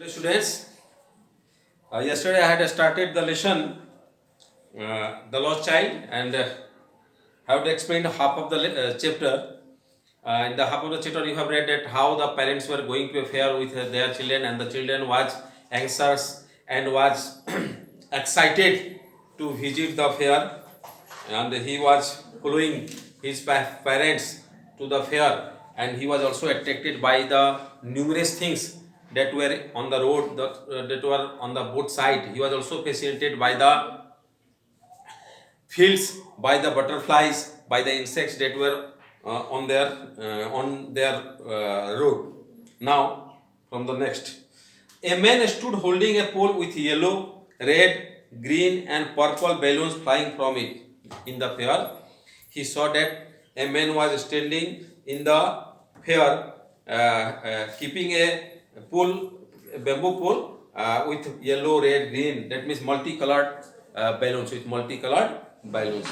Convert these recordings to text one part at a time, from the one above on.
Hello students, yesterday I had started the lesson, The Lost Child, and I have explained half of the chapter. In the half of the chapter you have read that how the parents were going to a fair with their children, and the children was anxious and was excited to visit the fair, and he was following his parents to the fair, and he was also attracted by the numerous things that were on the road, that were on the both side. He was also fascinated by the fields, by the butterflies, by the insects that were on their road. Now, from the next, a man stood holding a pole with yellow, red, green, and purple balloons flying from it. In the fair, he saw that a man was standing in the fair, keeping a pole, a bamboo pole with yellow, red, green. That means multicolored balloons, with multicolored balloons.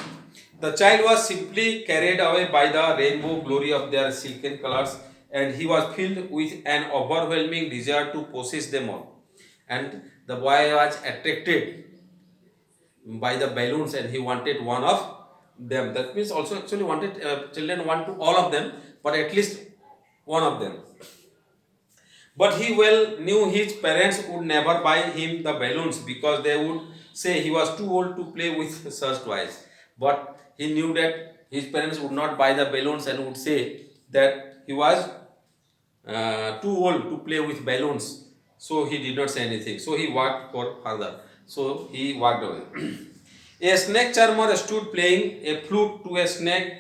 The child was simply carried away by the rainbow glory of their silken colors, and he was filled with an overwhelming desire to possess them all. And the boy was attracted by the balloons, and he wanted one of them. That means also actually wanted children want to all of them, but at least one of them. But he well knew his parents would never buy him the balloons because they would say he was too old to play with such toys. But he knew that his parents would not buy the balloons and would say that he was too old to play with balloons. So he did not say anything. So he walked for further. So he walked away. A snake charmer stood playing a flute to a snake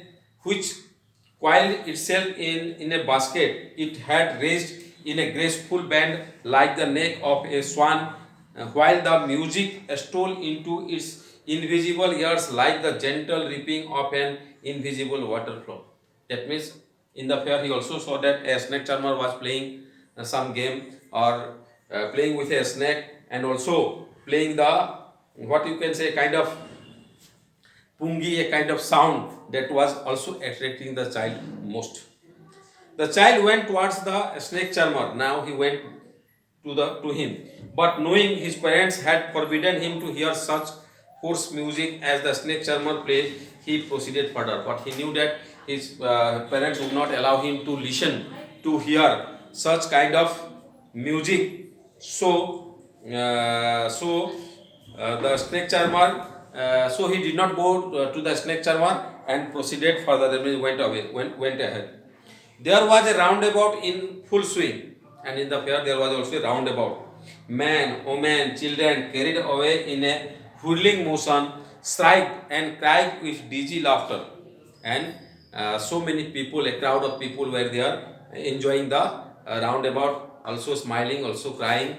which coiled itself in a basket. It had raised in a graceful band like the neck of a swan, while the music stole into its invisible ears like the gentle ripping of an invisible water flow. That means in the fair he also saw that a snake charmer was playing some game, or playing with a snake, and also playing the, what you can say, kind of pungi, a kind of sound that was also attracting the child most. The child went towards the snake charmer. Now he went to him, but knowing his parents had forbidden him to hear such coarse music as the snake charmer played, he proceeded further. But he knew that his parents would not allow him to listen, to hear such kind of music. So the snake charmer. So he did not go to the snake charmer and proceeded further. That means went ahead. There was a roundabout in full swing, and in the fair there was also a roundabout. Men, women, children carried away in a whirling motion, sighed and cried with dizzy laughter. And so many people, a crowd of people were there enjoying the roundabout, also smiling, also crying.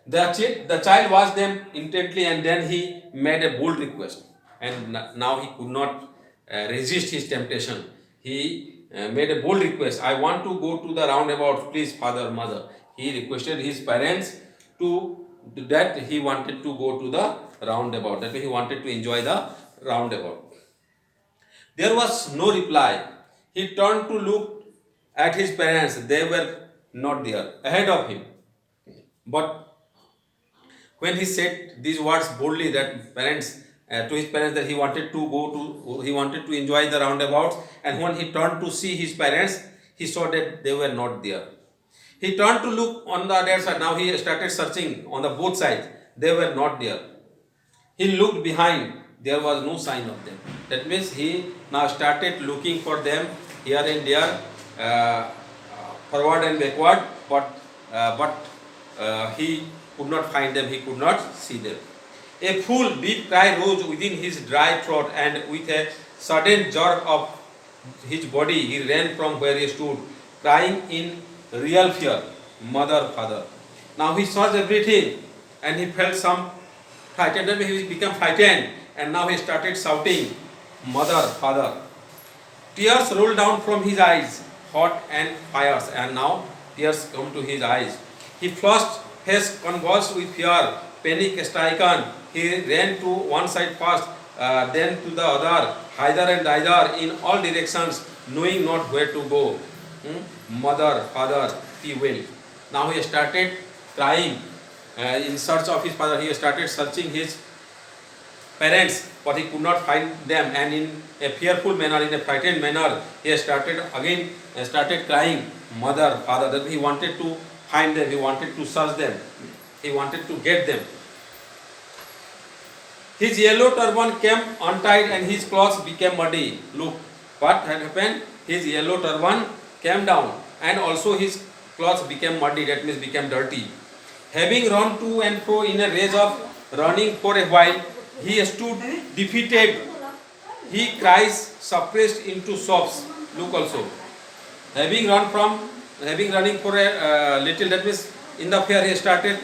The child watched them intently, and then he made a bold request. And now he could not resist his temptation. He made a bold request. I want to go to the roundabout, please, father, mother. He requested his parents to that he wanted to go to the roundabout. That means he wanted to enjoy the roundabout. There was no reply. He turned to look at his parents. They were not there, ahead of him. But when he said these words boldly, that parents to his parents, that he wanted to go to, he wanted to enjoy the roundabouts, and when he turned to see his parents, he saw that they were not there. He turned to look on the other side. Now he started searching on the both sides. They were not there. He looked behind. There was no sign of them. That means he now started looking for them here and there, forward and backward, but he could not find them. He could not see them. A full deep cry rose within his dry throat, and with a sudden jerk of his body, he ran from where he stood, crying in real fear, "Mother, father." Now he saw everything, and he felt some frightened. Then he became frightened, and now he started shouting, "Mother, father." Tears rolled down from his eyes, hot and fires, and now tears come to his eyes. He flushed, face convulsed with fear, panic stricken. He ran to one side first, then to the other, hither and thither, in all directions, knowing not where to go. Mother, father, he will. Now he started crying in search of his father. He started searching his parents, but he could not find them, and in a fearful manner, in a frightened manner, he started crying, mother, father. That he wanted to find them, he wanted to search them, he wanted to get them. His yellow turban came untied and his clothes became muddy. Look what had happened. His yellow turban came down and also his clothes became muddy, that means became dirty. Having run to and fro in a rage of running for a while, he stood defeated. He cries suppressed into sobs. Look also. Having running for a little, that means in the fear he started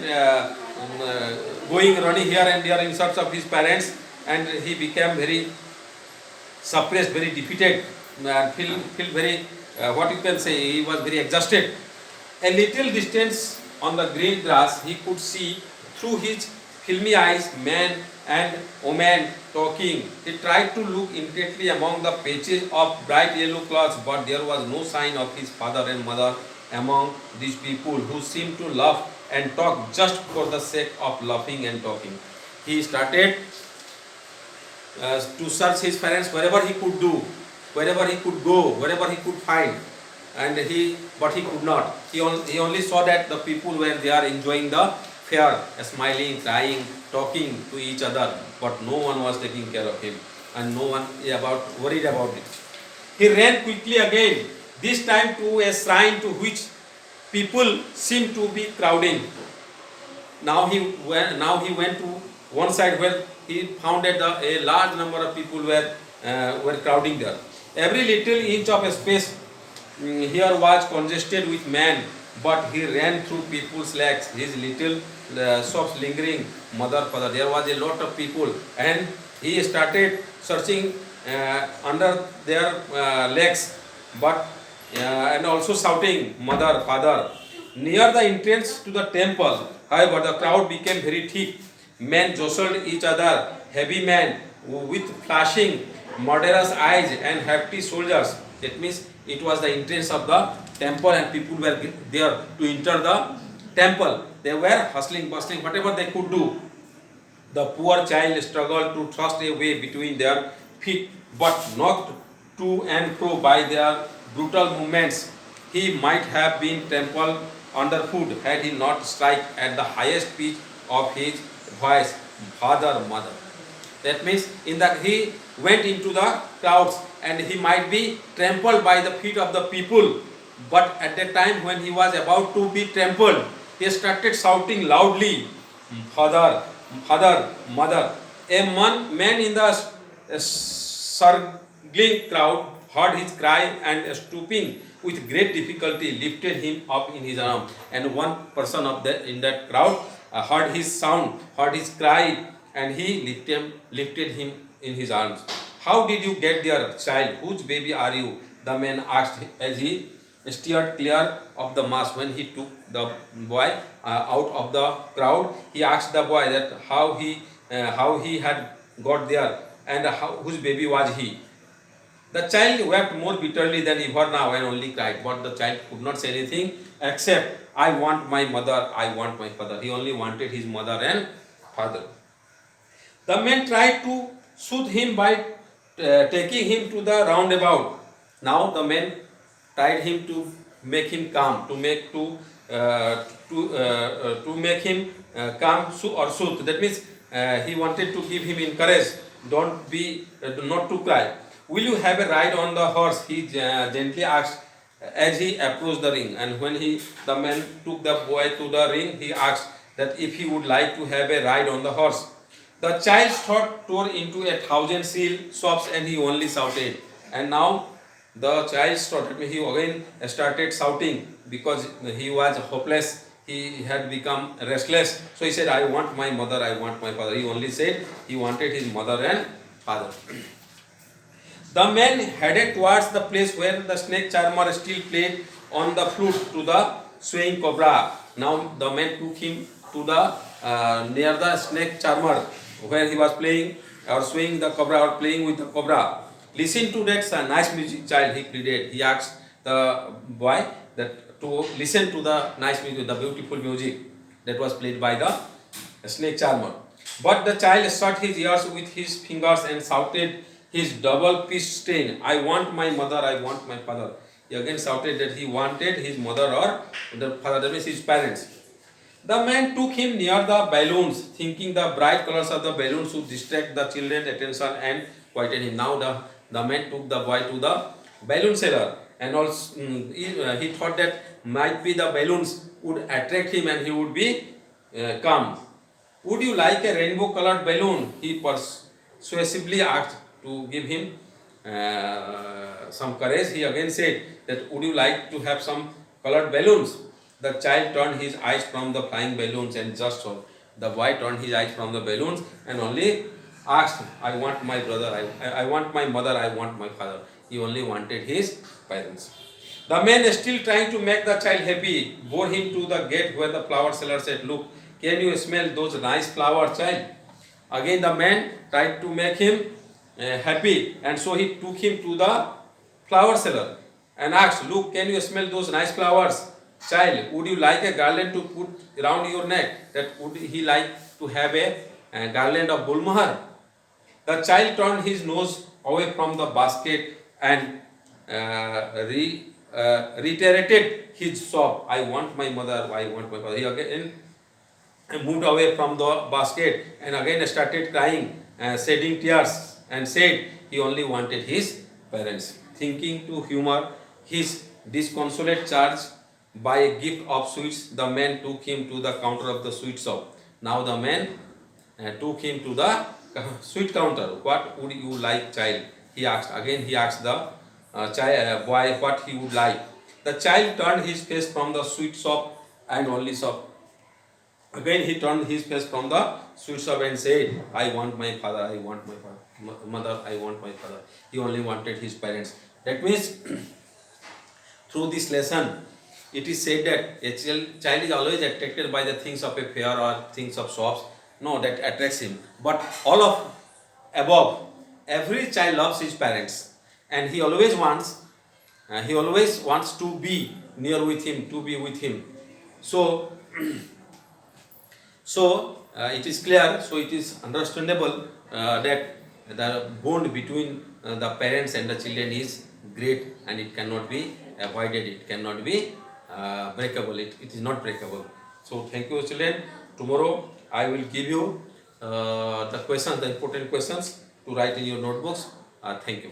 running here and there in search of his parents, and he became very suppressed, very defeated, and feel very what you can say, he was very exhausted. A little distance on the green grass he could see through his filmy eyes man and woman talking. He tried to look intently among the patches of bright yellow cloths, but there was no sign of his father and mother among these people who seemed to laugh and talk just for the sake of laughing and talking. He started to search his parents wherever he could do, wherever he could go, wherever he could find, but he could not. He only saw that the people were there enjoying the fair, smiling, crying, talking to each other, but no one was taking care of him, and no one worried about it. He ran quickly again, this time to a shrine to which people seemed to be crowding. Now he went to one side where he found that a large number of people were crowding there. Every little inch of space here was congested with men, but he ran through people's legs, his little sobs lingering, mother, father. There was a lot of people, and he started searching under their legs, and also shouting, mother, father. Near the entrance to the temple, however, the crowd became very thick. Men jostled each other, heavy men with flashing, murderous eyes and hefty soldiers. That means it was the entrance of the temple, and people were there to enter the temple. They were hustling, bustling, whatever they could do. The poor child struggled to thrust a way between their feet, but knocked to and fro by their brutal movements. He might have been trampled underfoot had he not struck at the highest pitch of his voice, father, mother. That means he went into the crowds and he might be trampled by the feet of the people. But at the time when he was about to be trampled, he started shouting loudly, father, father, mother. A man in the circling crowd heard his cry and stooping with great difficulty lifted him up in his arm. And one person in that crowd heard his sound, heard his cry, and he lifted him in his arms. How did you get there, child? Whose baby are you? The man asked as he steered clear of the mass. When he took the boy out of the crowd, he asked the boy that how he had got there and whose baby was he. The child wept more bitterly than ever now and only cried. But the child could not say anything except, I want my mother, I want my father. He only wanted his mother and father. The man tried to soothe him by taking him to the roundabout. Now the man tried him to make him calm, to make him calm or soothe. That means he wanted to give him encourage. Not to cry. Will you have a ride on the horse? He gently asked as he approached the ring. And when the man took the boy to the ring, he asked that if he would like to have a ride on the horse. The child's throat tore into 1,000 sobs and he only shouted. And now the child's throat, he again started shouting because he was hopeless. He had become restless. So he said, I want my mother, I want my father. He only said he wanted his mother and father. The man headed towards the place where the snake charmer still played on the flute to the swaying cobra. Now the man took him to the near the snake charmer where he was playing or swaying the cobra or playing with the cobra. Listen to that nice music, child, he pleaded. He asked the boy that to listen to the nice music, the beautiful music. that was played by the snake charmer. But the child shut his ears with his fingers and shouted his double-pitched strain, I want my mother, I want my father. He again shouted that he wanted his mother or the father, that means his parents. The man took him near the balloons, thinking the bright colors of the balloons would distract the children's attention and quieten him. Now the man took the boy to the balloon seller, and also he thought that might be the balloons would attract him and he would be calm. Would you like a rainbow colored balloon? He persuasively asked to give him some courage. He again said that would you like to have some colored balloons? The child turned his eyes from the flying balloons and just so. The boy turned his eyes from the balloons and only asked, I want my brother, I want my mother, I want my father. He only wanted his parents. The man, still trying to make the child happy, bore him to the gate where the flower seller said, look, can you smell those nice flowers, child? Again the man tried to make him happy, and so he took him to the flower seller and asked, look, can you smell those nice flowers? Child, would you like a garland to put around your neck? That would he like to have a garland of Gulmohar? The child turned his nose away from the basket and reiterated his sob, I want my mother, I want my father. He again moved away from the basket and again started crying, shedding tears, and said he only wanted his parents. Thinking to humor his disconsolate charge by a gift of sweets, the man took him to the counter of the sweet shop. Now the man took him to the sweet counter. What would you like, child? He asked. Again he asked the boy what he would like. The child turned his face from the sweet shop and only saw. Again he turned his face from the sweet shop and said, I want my father, I want my mother, I want my father. He only wanted his parents. That means through this lesson, it is said that a child is always attracted by the things of a fair or things of shops. No, that attracts him. But all of above, every child loves his parents, and he always wants to be near with him, to be with him. So, it is clear. So it is understandable that the bond between the parents and the children is great, and it cannot be avoided. It cannot be breakable. It is not breakable. So thank you, children. Tomorrow I will give you the questions, the important questions to write in your notebooks. Thank you.